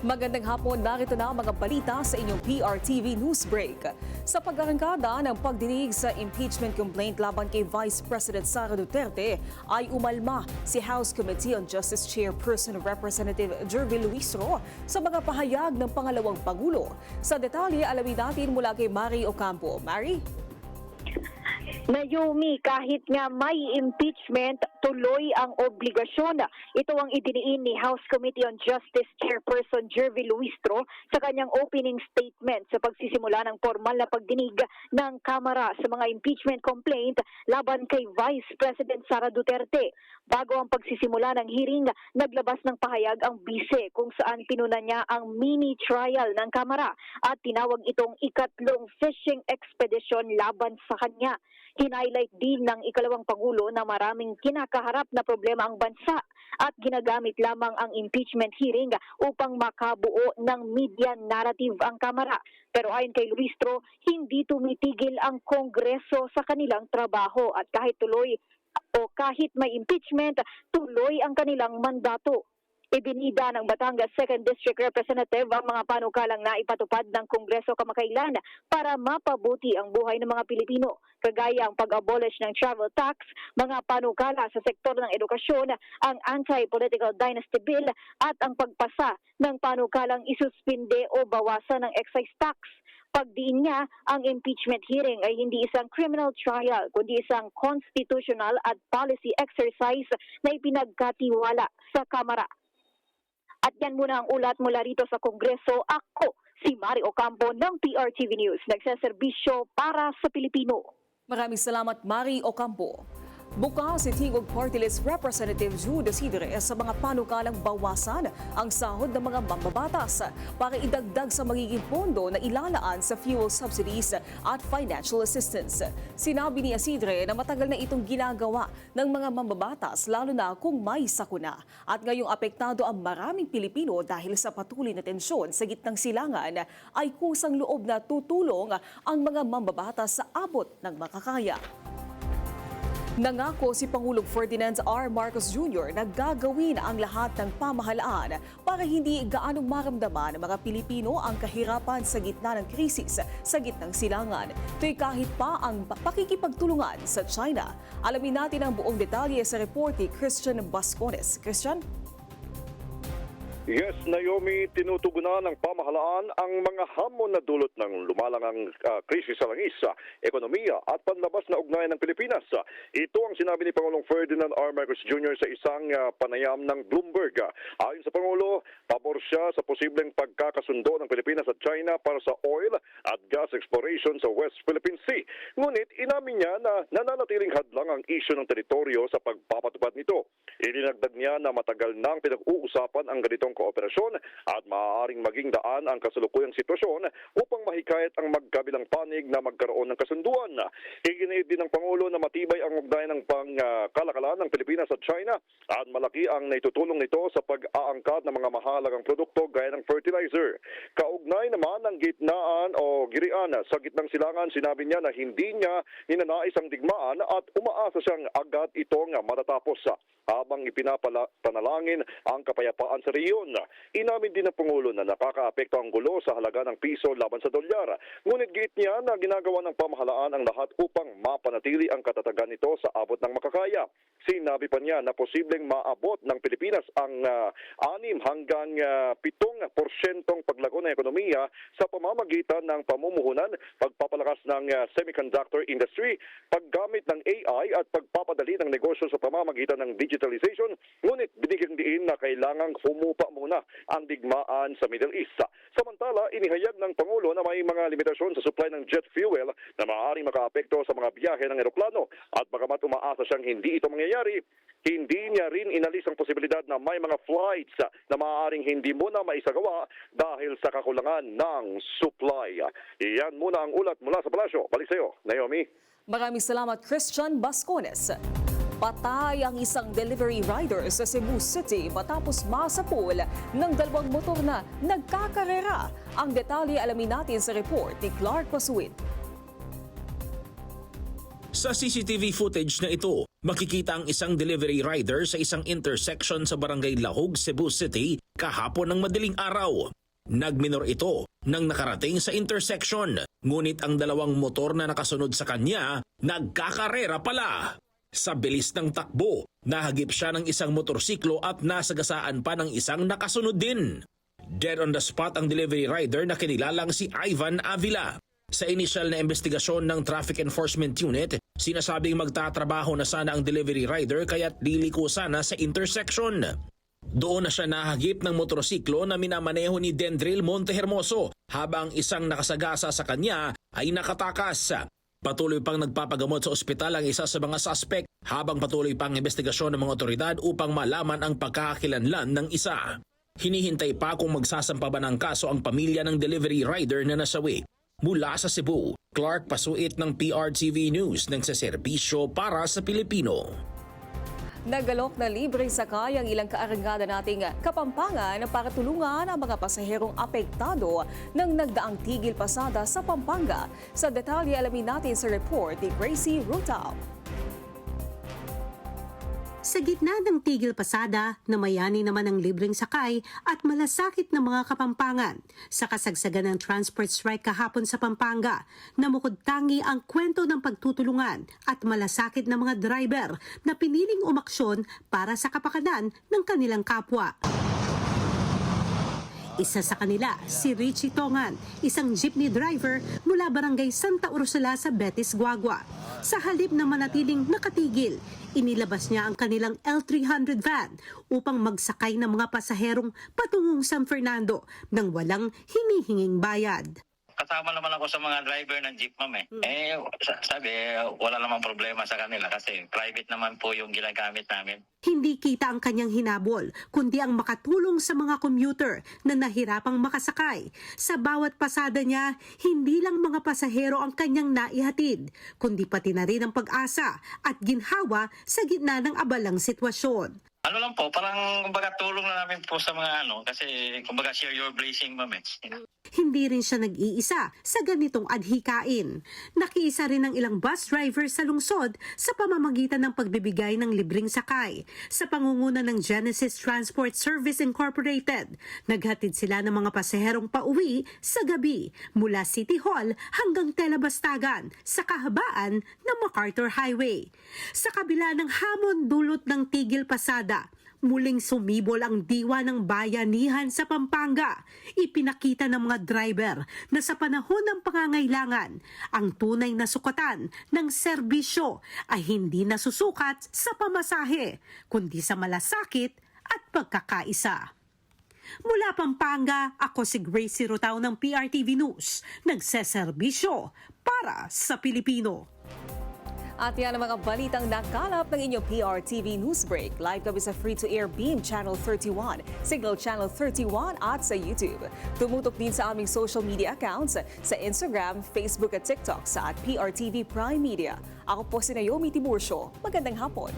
Magandang hapon, narito na ang mga balita sa inyong PRTV News Break. Sa pag-arangkada ng pagdinig sa impeachment complaint laban kay Vice President Sara Duterte, ay umalma si House Committee on Justice Chairperson Representative Jervy Luistro sa mga pahayag ng pangalawang Pangulo. Sa detalye, alamin natin mula kay Mari Ocampo. Mari? Naomi, kahit nga may impeachment, tuloy ang obligasyon. Ito ang idiniin ni House Committee on Justice Chairperson Jervy Luistro sa kanyang opening statement sa pagsisimula ng formal na pagdinig ng Kamara sa mga impeachment complaint laban kay Vice President Sara Duterte. Bago ang pagsisimula ng hearing, naglabas ng pahayag ang bise kung saan pinuna niya ang mini trial ng Kamara at tinawag itong ikatlong fishing expedition laban sa kanya. Hinighlight din ng ikalawang Pangulo na maraming kinakaharap na problema ang bansa at ginagamit lamang ang impeachment hearing upang makabuo ng media narrative ang Kamara. Pero ayon kay Luistro, hindi tumitigil ang Kongreso sa kanilang trabaho at kahit may impeachment, tuloy ang kanilang mandato. Ibinida ng Batangas 2nd District Representative ang mga panukalang naipatupad ng Kongreso kamakailan para mapabuti ang buhay ng mga Pilipino, kagaya ang pag-abolish ng travel tax, mga panukala sa sektor ng edukasyon, ang anti-political dynasty bill at ang pagpasa ng panukalang isuspinde o bawasan ng excise tax. Pagdiin niya, ang impeachment hearing ay hindi isang criminal trial, kundi isang constitutional at policy exercise na ipinagkatiwala sa Kamara. At yan muna ang ulat mula rito sa Kongreso. Ako, si Mari Ocampo ng PRTV News, nagseserbisyo para sa Pilipino. Maraming salamat, Mari Ocampo. Bukas si Tingog Party List Representative Jude Isidre sa mga panukalang bawasan ang sahod ng mga mambabatas para idagdag sa magiging pondo na ilalaan sa fuel subsidies at financial assistance. Sinabi ni Isidre na matagal na itong ginagawa ng mga mambabatas lalo na kung may sakuna. At ngayong apektado ang maraming Pilipino dahil sa patuloy na tensyon sa gitnang silangan ay kusang loob na tutulong ang mga mambabatas sa abot ng makakaya. Nangako si Pangulong Ferdinand R. Marcos Jr. na gagawin ang lahat ng pamahalaan para hindi gaanong maramdaman ng mga Pilipino ang kahirapan sa gitna ng krisis sa gitnang silangan. Ito'y kahit pa ang pakikipagtulungan sa China. Alamin natin ang buong detalye sa report ni Christian Bascones. Christian? Yes, Naomi, tinutugunan ng pamahalaan ang mga hamon na dulot ng lumalangang krisis sa langis, ekonomiya at panlabas na ugnayan ng Pilipinas. Ito ang sinabi ni Pangulong Ferdinand R. Marcos Jr. sa isang panayam ng Bloomberg. Ayon sa Pangulo, pabor siya sa posibleng pagkakasundo ng Pilipinas at China para sa oil at gas exploration sa West Philippine Sea. Ngunit inamin niya na nananatiling hadlang ang isyu ng teritoryo sa pagpapatupad nito. Ilinagdag niya na matagal nang pinag-uusapan ang ganitong kooperasyon at maaaring maging daan ang kasalukuyang sitwasyon upang mahikayat ang magkabilang panig na magkaroon ng kasunduan. Iginiit din ng Pangulo na matibay ang ugnayan ng pangkalakalan ng Pilipinas at China at malaki ang naitutulong nito sa pag-aangkat ng mga mahalagang produkto gaya ng fertilizer. Kaugnay naman ng gitnaan o girian sa gitnang silangan, sinabi niya na hindi niya ninanais ang digmaan at umaasa siyang agad itong matatapos habang ipinapanalangin ang kapayapaan sa rehiyon. Inamin din ng Pangulo na nakakaapekto ang gulo sa halaga ng piso laban sa dolyar. Ngunit giit niya na ginagawa ng pamahalaan ang lahat upang mapanatili ang katatagan nito sa abot ng makakaya. Sinabi pa niya na posibleng maabot ng Pilipinas ang 6 hanggang 7% paglago ng ekonomiya sa pamamagitan ng pamumuhunan, pagpapalakas ng semiconductor industry, paggamit ng AI at pagpapadali ng negosyo sa pamamagitan ng digitalization. Ngunit binigyang diin na kailangang humupa muna ang digmaan sa Middle East. Samantala, inihayag ng Pangulo na may mga limitasyon sa supply ng jet fuel na maaaring makaapekto sa mga biyahe ng eroplano at bagamat umaasa siyang hindi ito mangyayari, hindi niya rin inalis ang posibilidad na may mga flights na maaaring hindi muna maisagawa dahil sa kakulangan ng supply. Iyan muna ang ulat mula sa palasyo. Balik sa iyo, Naomi. Maraming salamat, Christian Bascones. Patay ang isang delivery rider sa Cebu City matapos masapul ng 2 motor na nagkakarera. Ang detalye alamin natin sa report ni Clark Pasuit. Sa CCTV footage na ito, makikita ang isang delivery rider sa isang intersection sa Barangay Lahog, Cebu City kahapon ng madaling araw. Nagminor ito nang nakarating sa intersection, ngunit ang dalawang motor na nakasunod sa kanya nagkakarera pala. Sa bilis ng takbo, nahagip siya ng isang motorsiklo at nasagasaan pa ng isang nakasunod din. Dead on the spot ang delivery rider na kinilalang si Ivan Avila. Sa inisyal na investigasyon ng Traffic Enforcement Unit, sinasabing magtatrabaho na sana ang delivery rider kaya't liliko sana sa intersection. Doon na siya nahagip ng motorsiklo na minamaneho ni Dendril Montehermoso habang isang nakasagasa sa kanya ay nakatakas. Patuloy pang nagpapagamot sa ospital ang isa sa mga suspect habang patuloy pang investigasyon ng mga otoridad upang malaman ang pagkakakilanlan ng isa. Hinihintay pa kung magsasampa ba ng kaso ang pamilya ng delivery rider na nasawi. Mula sa Cebu, Clark Pasuit ng PRTV News ng serbisyo para sa Pilipino. Nagalok na libreng sakay ang ilang kaarangada nating Kapampangan para tulungan ang mga pasaherong apektado ng nagdaang tigil pasada sa Pampanga. Sa detalye alamin natin sa report ni Gracie Rutao. Sa gitna ng tigil pasada, namayani naman ang libreng sakay at malasakit na mga Kapampangan. Sa kasagsagan ng transport strike kahapon sa Pampanga, namukod tangi ang kwento ng pagtutulungan at malasakit na mga driver na piniling umaksyon para sa kapakanan ng kanilang kapwa. Isa sa kanila, si Richie Tongan, isang jeepney driver mula Barangay Santa Ursula sa Betis, Guagua. Sa halip na manatiling nakatigil, inilabas niya ang kanilang L300 van upang magsakay ng mga pasaherong patungong San Fernando nang walang hinihinging bayad. Kasama naman ako sa mga driver ng jeep, ma'am. Sabi, wala namang problema sa kanila kasi private naman po yung ginagamit namin. Hindi kita ang kanyang hinabol, kundi ang makatulong sa mga commuter na nahirapang makasakay. Sa bawat pasada niya, hindi lang mga pasahero ang kanyang naihatid, kundi pati na rin ang pag-asa at ginhawa sa gitna ng abalang sitwasyon. Ano lang po, parang kumbaga tulong na namin po sa mga kasi kumbaga share your blessing, ma'am. Hindi rin siya nag-iisa sa ganitong adhikain. Nakiisa rin ang ilang bus driver sa lungsod sa pamamagitan ng pagbibigay ng libreng sakay. Sa pangunguna ng Genesis Transport Service Incorporated, naghatid sila ng mga pasaherong pauwi sa gabi mula City Hall hanggang Telabastagan sa kahabaan ng MacArthur Highway. Sa kabila ng hamon dulot ng tigil pasada, muling sumibol ang diwa ng bayanihan sa Pampanga. Ipinakita ng mga driver na sa panahon ng pangangailangan, ang tunay na sukatan ng serbisyo ay hindi nasusukat sa pamasahe, kundi sa malasakit at pagkakaisa. Mula Pampanga, ako si Gracie Rutao ng PRTV News, nagseserbisyo para sa Pilipino. At yan ang mga balitang nakalap ng inyong PRTV Newsbreak. Live kami sa free-to-air Beam Channel 31, Signal Channel 31 at sa YouTube. Tumutok din sa aming social media accounts sa Instagram, Facebook at TikTok sa @PRTV Prime Media. Ako po si Naomi Tiburcio. Magandang hapon.